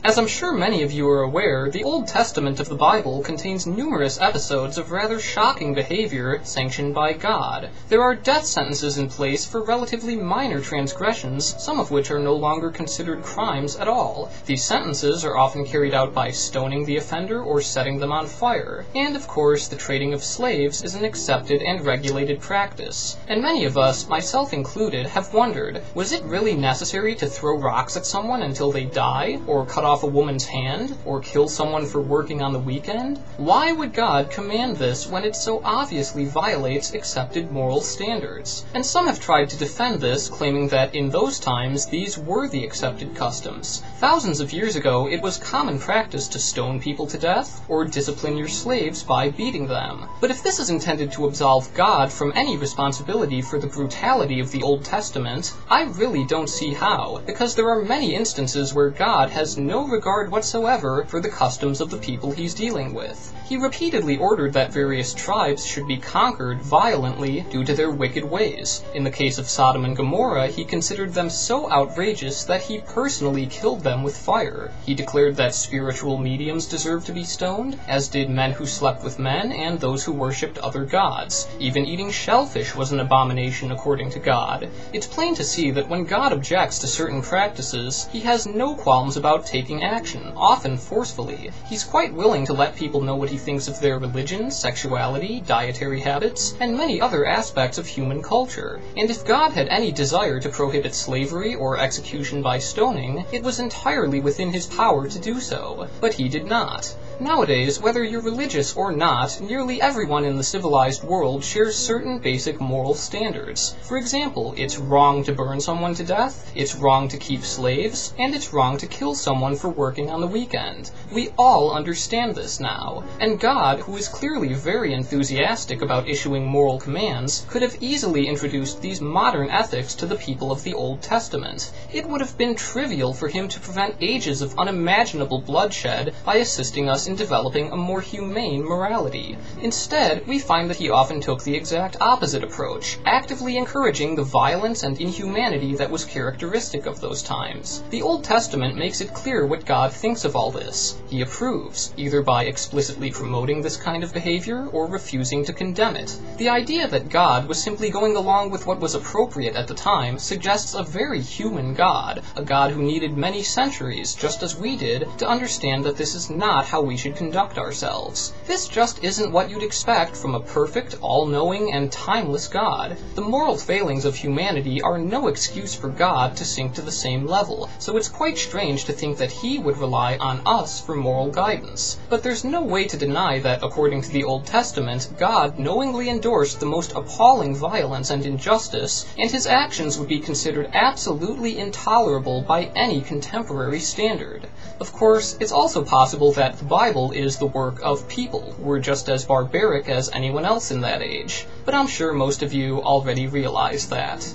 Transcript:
As I'm sure many of you are aware, the Old Testament of the Bible contains numerous episodes of rather shocking behavior sanctioned by God. There are death sentences in place for relatively minor transgressions, some of which are no longer considered crimes at all. These sentences are often carried out by stoning the offender or setting them on fire. And of course, the trading of slaves is an accepted and regulated practice. And many of us, myself included, have wondered, was it really necessary to throw rocks at someone until they die, or cut off a woman's hand, or kill someone for working on the weekend? Why would God command this when it so obviously violates accepted moral standards? And some have tried to defend this, claiming that in those times these were the accepted customs. Thousands of years ago, it was common practice to stone people to death, or discipline your slaves by beating them. But if this is intended to absolve God from any responsibility for the brutality of the Old Testament, I really don't see how, because there are many instances where God has no regard whatsoever for the customs of the people he's dealing with. He repeatedly ordered that various tribes should be conquered violently due to their wicked ways. In the case of Sodom and Gomorrah, he considered them so outrageous that he personally killed them with fire. He declared that spiritual mediums deserved to be stoned, as did men who slept with men and those who worshipped other gods. Even eating shellfish was an abomination according to God. It's plain to see that when God objects to certain practices, he has no qualms about taking action, often forcefully. He's quite willing to let people know what he thinks of their religion, sexuality, dietary habits, and many other aspects of human culture. And if God had any desire to prohibit slavery or execution by stoning, it was entirely within his power to do so. But he did not. Nowadays, whether you're religious or not, nearly everyone in the civilized world shares certain basic moral standards. For example, it's wrong to burn someone to death, it's wrong to keep slaves, and it's wrong to kill someone for working on the weekend. We all understand this now, and God, who is clearly very enthusiastic about issuing moral commands, could have easily introduced these modern ethics to the people of the Old Testament. It would have been trivial for him to prevent ages of unimaginable bloodshed by assisting us in developing a more humane morality. Instead, we find that he often took the exact opposite approach, actively encouraging the violence and inhumanity that was characteristic of those times. The Old Testament makes it clear what God thinks of all this. He approves, either by explicitly promoting this kind of behavior or refusing to condemn it. The idea that God was simply going along with what was appropriate at the time suggests a very human God, a God who needed many centuries, just as we did, to understand that this is not how we should conduct ourselves. This just isn't what you'd expect from a perfect, all-knowing, and timeless God. The moral failings of humanity are no excuse for God to sink to the same level, so it's quite strange to think that he would rely on us for moral guidance. But there's no way to deny that, according to the Old Testament, God knowingly endorsed the most appalling violence and injustice, and his actions would be considered absolutely intolerable by any contemporary standard. Of course, it's also possible that the Bible is the work of people who were just as barbaric as anyone else in that age, but I'm sure most of you already realize that.